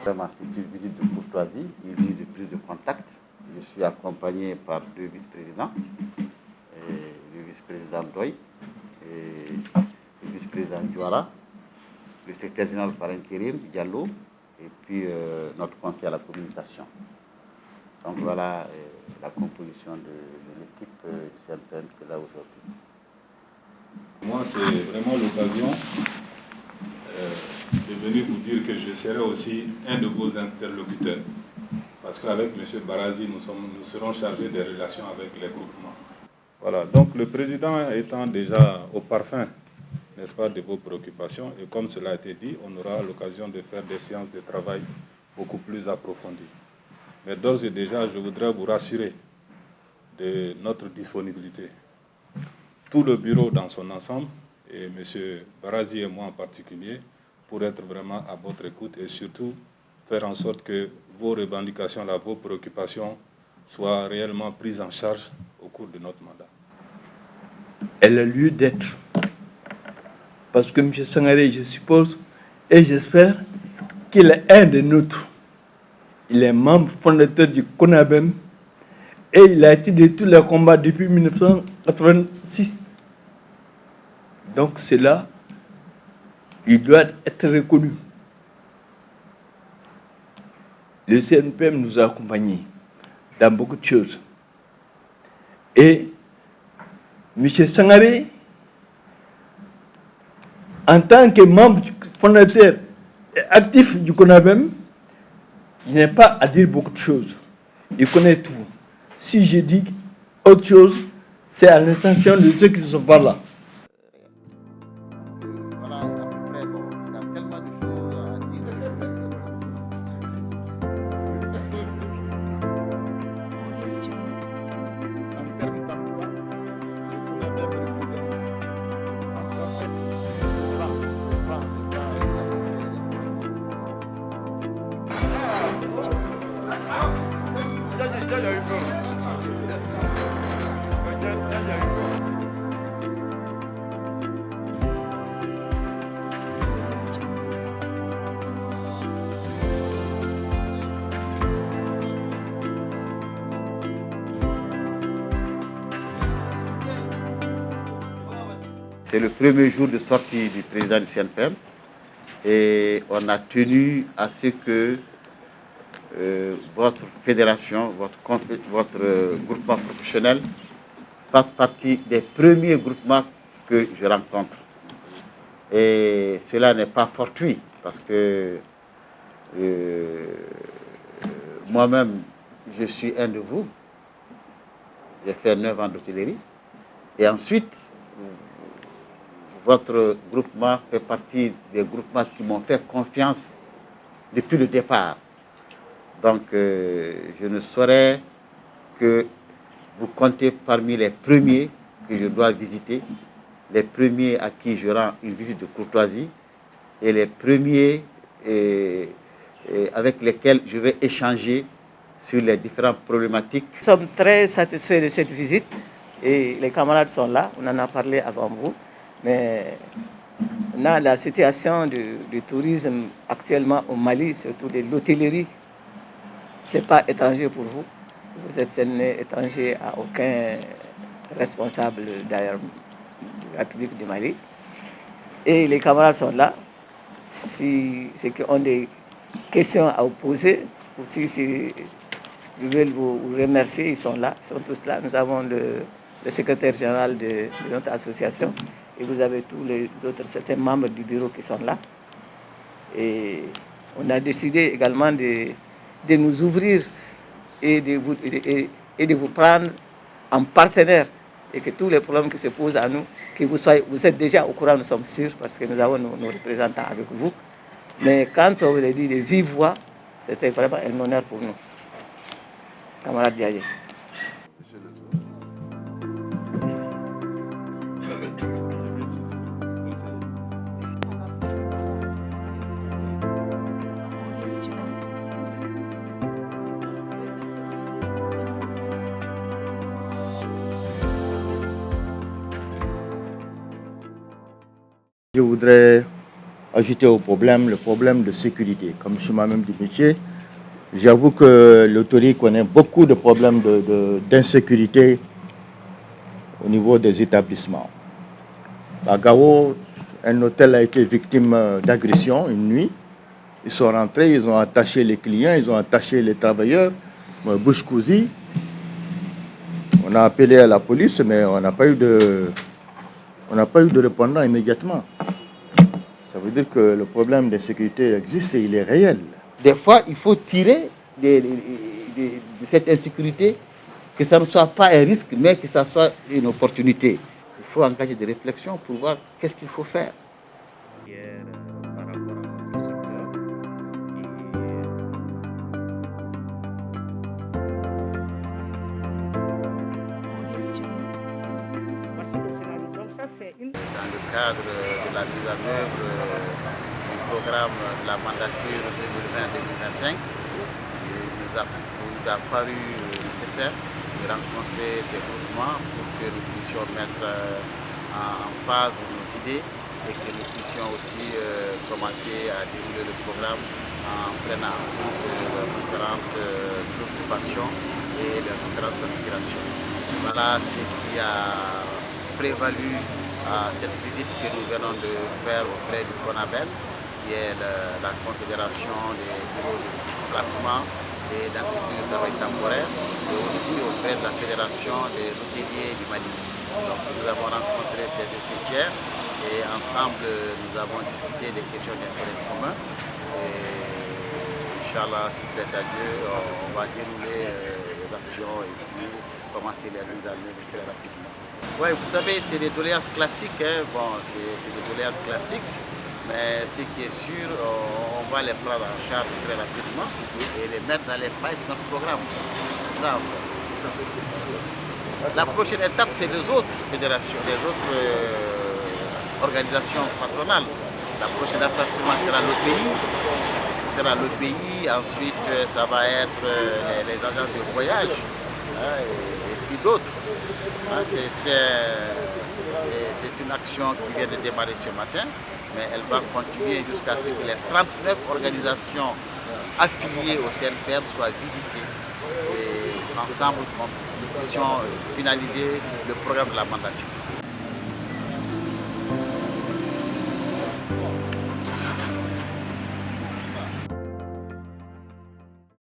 Vraiment, c'est une visite de courtoisie, une visite de prise de contact. Je suis accompagné par deux vice-présidents, le vice-président Doy et le vice-président Diouara, le secrétaire général par intérim, Diallo, et puis notre conseiller à la communication. Donc voilà la composition de l'équipe du CNPN qui est là aujourd'hui. Moi, c'est vraiment l'occasion de venir vous dire que je serai aussi un de vos interlocuteurs. Parce qu'avec M. Barazi, nous serons chargés des relations avec les groupements. Voilà, donc le président étant déjà au parfum, n'est-ce pas, de vos préoccupations, et comme cela a été dit, on aura l'occasion de faire des séances de travail beaucoup plus approfondies. Mais d'ores et déjà, je voudrais vous rassurer de notre disponibilité. Tout le bureau dans son ensemble, et M. Barazi et moi en particulier, pour être vraiment à votre écoute et surtout faire en sorte que vos revendications, là, vos préoccupations soient réellement prises en charge au cours de notre mandat. Elle a lieu d'être. Parce que M. Sangaré, je suppose, et j'espère qu'il est un des nôtres. Il est membre fondateur du CONABEM et il a été de tous les combats depuis 1986. Donc cela, il doit être reconnu. Le CNPM nous a accompagnés dans beaucoup de choses. Et M. Sangaré, en tant que membre fondateur et actif du CONABEM, il n'est pas à dire beaucoup de choses. Il connaît tout. Si je dis autre chose, c'est à l'intention de ceux qui ne sont pas là. Voilà, à peu près, bon, il y a tellement de choses à dire. En termes d'emploi, le CONABEM C'est le premier jour de sortie du président du CNPM et on a tenu à ce que votre fédération, votre groupement professionnel fasse partie des premiers groupements que je rencontre. Et cela n'est pas fortuit parce que moi-même, je suis un de vous. J'ai fait 9 ans d'hôtellerie. Et ensuite, votre groupement fait partie des groupements qui m'ont fait confiance depuis le départ. Donc, je ne saurais que vous comptez parmi les premiers que je dois visiter, les premiers à qui je rends une visite de courtoisie et les premiers avec lesquels je vais échanger sur les différentes problématiques. Nous sommes très satisfaits de cette visite et les camarades sont là, on en a parlé avant vous. Mais la situation du tourisme actuellement au Mali, surtout de l'hôtellerie, ce n'est pas étranger pour vous. Vous êtes étranger à aucun responsable d'ailleurs de la République du Mali. Et les camarades sont là. Si ceux qui ont des questions à vous poser, ou si ils veulent vous remercier, ils sont là, ils sont tous là. Nous avons le secrétaire général de notre association. Et vous avez tous les autres, certains membres du bureau qui sont là. Et on a décidé également de nous ouvrir et de vous prendre en partenaire. Et que tous les problèmes qui se posent à nous, que vous êtes déjà au courant, nous sommes sûrs, parce que nous avons nos représentants avec vous. Mais quand on vous l'a dit de vive voix, c'était vraiment un honneur pour nous. Camarade Diaye. Je voudrais ajouter au problème le problème de sécurité. Comme je suis moi-même du métier, j'avoue que l'autorité connaît beaucoup de problèmes d'insécurité au niveau des établissements. À Gao, un hôtel a été victime d'agression une nuit. Ils sont rentrés, ils ont attaché les clients, ils ont attaché les travailleurs, bouche cousue. On a appelé à la police, mais on n'a pas eu de répondant immédiatement. Ça veut dire que le problème de sécurité existe et il est réel. Des fois, il faut tirer de cette insécurité, que ça ne soit pas un risque, mais que ça soit une opportunité. Il faut engager des réflexions pour voir qu'est-ce qu'il faut faire. Par rapport à notre secteur, dans le cadre de la mise en œuvre du programme de la mandature 2020-2025, il nous a paru nécessaire de rencontrer ces groupements pour que nous puissions mettre en phase nos idées et que nous puissions aussi commencer à dérouler le programme en prenant en compte leurs différentes préoccupations et leurs différentes aspirations. Voilà ce qui a prévalu à cette visite que nous venons de faire auprès du CONABEL, qui est la Confédération des bureaux de placement et d'instituts de travail temporaire, et aussi auprès de la Fédération des hôteliers du Mali. Donc nous avons rencontré ces deux filières et ensemble nous avons discuté des questions d'intérêt commun. Et Inch'Allah, s'il plaît à Dieu, on va dérouler les actions et puis commencer les mises en œuvre très rapidement. Oui, vous savez, c'est des doléances classiques. Bon, c'est des doléances classiques, mais ce qui est sûr, on va les prendre en charge très rapidement et les mettre dans les pipes de notre programme. Ça, en fait. La prochaine étape, c'est les autres fédérations, les autres organisations patronales. La prochaine étape, sera l'OPI. Ce sera l'OPI. Ensuite, ça va être les agences de voyage et puis d'autres. C'est une action qui vient de démarrer ce matin, mais elle va continuer jusqu'à ce que les 39 organisations affiliées au CNPM soient visitées et ensemble nous puissions finaliser le programme de la mandature.